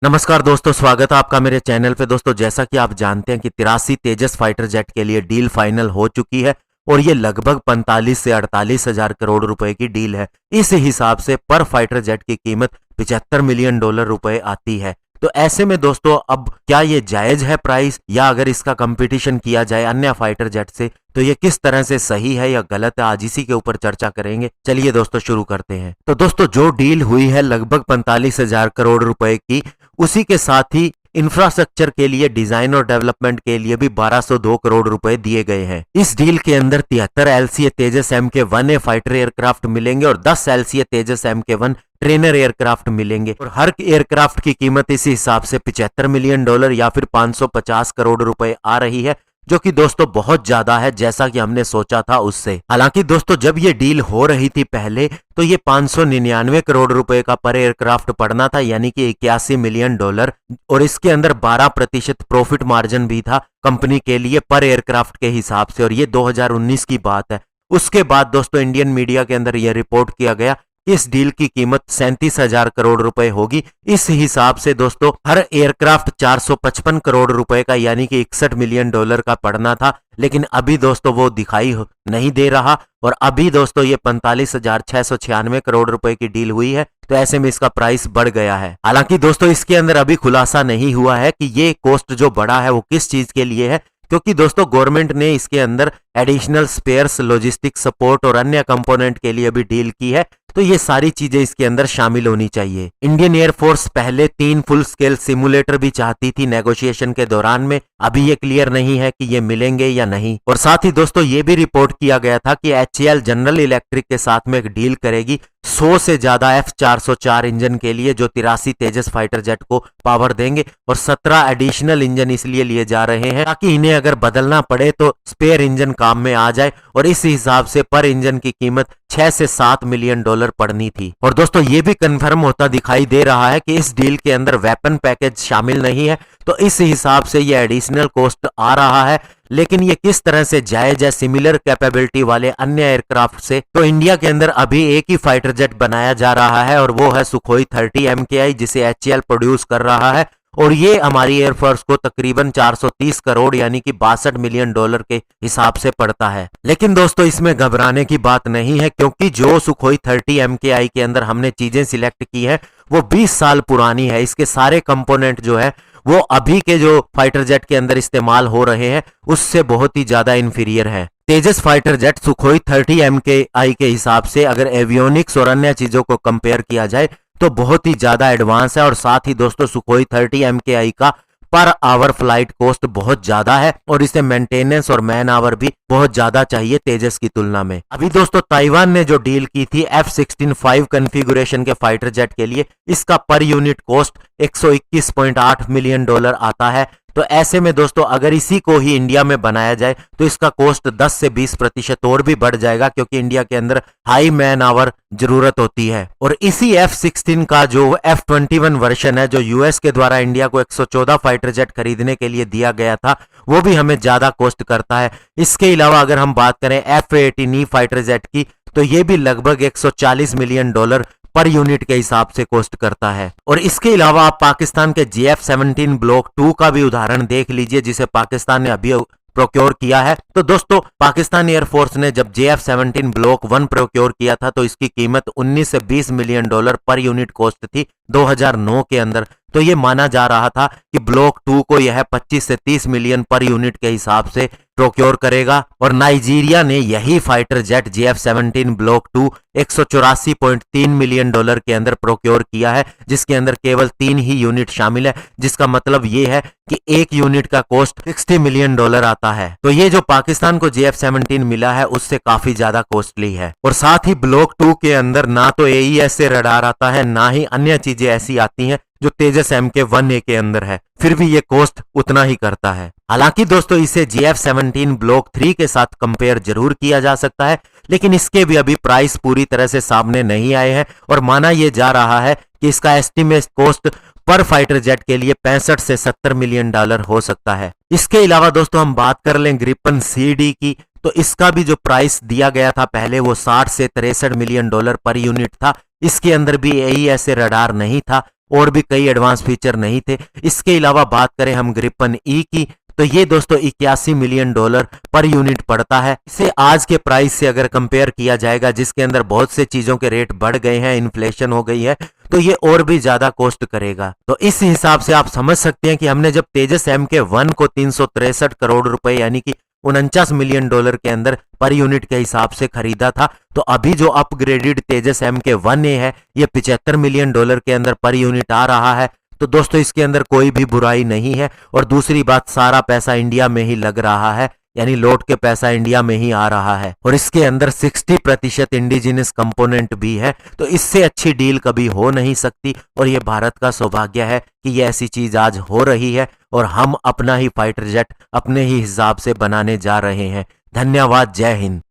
नमस्कार दोस्तों, स्वागत है आपका मेरे चैनल पे। दोस्तों, जैसा कि आप जानते हैं कि 83 तेजस फाइटर जेट के लिए डील फाइनल हो चुकी है और ये लगभग 45 से 48 हजार करोड़ रुपए की डील है। इस हिसाब से पर फाइटर जेट की कीमत $75 मिलियन रुपए आती है। तो ऐसे में दोस्तों, अब क्या ये जायज है प्राइस, या अगर इसका कंपटीशन किया जाए अन्य फाइटर जेट से तो ये किस तरह से सही है या गलत है, आज इसी के ऊपर चर्चा करेंगे। चलिए दोस्तों शुरू करते हैं। तो दोस्तों, जो डील हुई है लगभग 45 हजार करोड़ रुपए की, उसी के साथ ही इंफ्रास्ट्रक्चर के लिए, डिजाइन और डेवलपमेंट के लिए भी 1202 करोड़ रुपए दिए गए हैं। इस डील के अंदर 73 LCA तेजस MK-1A फाइटर एयरक्राफ्ट मिलेंगे और 10 LCA तेजस MK-1 ट्रेनर एयरक्राफ्ट मिलेंगे और हर एयरक्राफ्ट की कीमत इसी हिसाब से $75 मिलियन या फिर 550 करोड़ रुपए आ रही है, जो कि दोस्तों बहुत ज्यादा है जैसा कि हमने सोचा था उससे। हालांकि दोस्तों, जब ये डील हो रही थी पहले, तो ये 599 करोड़ रुपए का पर एयरक्राफ्ट पड़ना था, यानी कि $81 मिलियन, और इसके अंदर 12% प्रॉफिट मार्जिन भी था कंपनी के लिए पर एयरक्राफ्ट के हिसाब से, और ये 2019 की बात है। उसके बाद दोस्तों, इंडियन मीडिया के अंदर यह रिपोर्ट किया गया इस डील की कीमत 37 हजार करोड़ रुपए होगी। इस हिसाब से दोस्तों, हर एयरक्राफ्ट 455 करोड़ रुपए का, यानी कि $61 मिलियन का पड़ना था, लेकिन अभी दोस्तों वो दिखाई नहीं दे रहा, और अभी दोस्तों ये 45,696 करोड़ रुपए की डील हुई है। तो ऐसे में इसका प्राइस बढ़ गया है। हालांकि दोस्तों, इसके अंदर अभी खुलासा नहीं हुआ है कि ये कॉस्ट जो बढ़ा है वो किस चीज के लिए है, क्योंकि दोस्तों गवर्नमेंट ने इसके अंदर एडिशनल स्पेयर्स, लॉजिस्टिक सपोर्ट और अन्य कंपोनेंट के लिए भी डील की है। तो ये सारी चीजें इसके अंदर शामिल होनी चाहिए। इंडियन एयरफोर्स पहले 3 फुल स्केल सिमुलेटर भी चाहती थी नेगोशिएशन के दौरान में, अभी ये क्लियर नहीं है कि ये मिलेंगे या नहीं। और साथ ही दोस्तों, ये भी रिपोर्ट किया गया था कि HAL जनरल इलेक्ट्रिक के साथ में एक डील करेगी 100 से ज्यादा F404 इंजन के लिए, जो 83 तेजस फाइटर जेट को पावर देंगे, और 17 एडिशनल इंजन इसलिए लिए जा रहे हैं ताकि इन्हें अगर बदलना पड़े तो स्पेयर इंजन काम में आ जाए, और इस हिसाब से पर इंजन की कीमत $6 से $7 मिलियन पड़नी थी। और दोस्तों, ये भी कंफर्म होता दिखाई दे रहा है कि इस डील के अंदर वेपन पैकेज शामिल नहीं है, तो इस हिसाब से ये एडिशनल कॉस्ट आ रहा है। लेकिन ये किस तरह से जायज है सिमिलर कैपेबिलिटी वाले अन्य एयरक्राफ्ट से? तो इंडिया के अंदर अभी एक ही फाइटर जेट बनाया जा रहा है, और वो है सुखोई 30 MKI, जिसे HAL प्रोड्यूस कर रहा है, और ये हमारी एयरफोर्स को तकरीबन 430 करोड़ यानी कि $62 मिलियन के हिसाब से पड़ता है। लेकिन दोस्तों, इसमें घबराने की बात नहीं है, क्योंकि जो सुखोई 30 MKI के अंदर हमने चीजें सिलेक्ट की है वो 20 साल पुरानी है। इसके सारे कंपोनेंट जो है वो अभी के जो फाइटर जेट के अंदर इस्तेमाल हो रहे हैं उससे बहुत ही ज्यादा इंफीरियर है। तेजस फाइटर जेट सुखोई 30 MKI के हिसाब से अगर एवियोनिक्स और अन्य चीजों को कंपेयर किया जाए तो बहुत ही ज्यादा एडवांस है। और साथ ही दोस्तों, सुखोई 30 MKI का पर आवर फ्लाइट कॉस्ट बहुत ज्यादा है, और इसे मेंटेनेंस और मैन आवर भी बहुत ज्यादा चाहिए तेजस की तुलना में। अभी दोस्तों, ताइवान ने जो डील की थी F-16-5 कॉन्फ़िगरेशन के फाइटर जेट के लिए, इसका पर यूनिट कॉस्ट $121.8 मिलियन आता है। तो ऐसे में दोस्तों, अगर इसी को ही इंडिया में बनाया जाए तो इसका कॉस्ट 10 से 20% और भी बढ़ जाएगा, क्योंकि इंडिया के अंदर हाई मैन आवर जरूरत होती है। और इसी F-16 का जो F-21 वर्जन है, जो यूएस के द्वारा इंडिया को 114 फाइटर जेट खरीदने के लिए दिया गया था, वो भी हमें ज्यादा कॉस्ट करता है। इसके अलावा अगर हम बात करें F-18E फाइटर जेट की, तो ये भी लगभग $140 मिलियन पर यूनिट के हिसाब से कॉस्ट करता है। और इसके अलावा आप पाकिस्तान के JF-17 ब्लॉक 2 का भी उदाहरण देख लीजिए, जिसे पाकिस्तान ने अभी प्रोक्योर किया है। तो दोस्तों, पाकिस्तान एयरफोर्स ने जब JF-17 ब्लॉक 1 प्रोक्योर किया था तो इसकी कीमत 19 से 20 मिलियन पर यूनिट कॉस्ट थी 2009 के अंदर। तो ये माना जा रहा था कि ब्लॉक 2 को यह 25 से 30 मिलियन पर यूनिट के हिसाब से प्रोक्योर करेगा। और नाइजीरिया ने यही fighter jet JF-17 block 2 $184.3 million के अंदर प्रोक्योर किया है, जिसके अंदर केवल 3 ही यूनिट शामिल है, जिसका मतलब ये है कि एक यूनिट का कॉस्ट $60 मिलियन आता है। तो ये जो पाकिस्तान को JF-17 मिला है उससे काफी ज्यादा कॉस्टली है। और साथ ही ब्लॉक 2 के अंदर ना तो AES से रडार आता है, ना ही अन्य चीजें ऐसी आती हैं जो तेजस MK-1A के अंदर है, फिर भी ये कॉस्ट उतना ही करता है। हालांकि दोस्तों, इसे JF-17 ब्लॉक 3 के साथ कंपेयर जरूर किया जा सकता है, लेकिन इसके भी अभी प्राइस पूरी तरह से सामने नहीं आए हैं, और माना यह जा रहा है कि इसका estimate cost per fighter jet के लिए $65 से $70 मिलियन हो सकता है। इसके अलावा दोस्तों, हम बात कर लें ग्रिपन CD की, तो इसका भी जो प्राइस दिया गया था पहले वो 60 से $63 मिलियन पर यूनिट था। इसके अंदर भी AESA रडार नहीं था और भी कई एडवांस फीचर नहीं थे। इसके अलावा बात करें हम ग्रिपन ई की, तो ये दोस्तों $81 मिलियन पर यूनिट पड़ता है। इसे आज के प्राइस से अगर कंपेयर किया जाएगा, जिसके अंदर बहुत से चीजों के रेट बढ़ गए हैं, इन्फ्लेशन हो गई है, तो ये और भी ज्यादा कॉस्ट करेगा। तो इस हिसाब से आप समझ सकते हैं कि हमने जब तेजस MK1 को 363 करोड़ रुपए यानी कि $49 मिलियन के अंदर पर यूनिट के हिसाब से खरीदा था, तो अभी जो अपग्रेडेड तेजस MK1A है ये $75 मिलियन के अंदर पर यूनिट आ रहा है। तो दोस्तों इसके अंदर कोई भी बुराई नहीं है। और दूसरी बात, सारा पैसा इंडिया में ही लग रहा है, यानी लौट के पैसा इंडिया में ही आ रहा है, और इसके अंदर 60% इंडिजिनस कंपोनेंट भी है। तो इससे अच्छी डील कभी हो नहीं सकती, और ये भारत का सौभाग्य है कि ये ऐसी चीज आज हो रही है और हम अपना ही फाइटर जेट अपने ही हिसाब से बनाने जा रहे हैं। धन्यवाद। जय हिंद।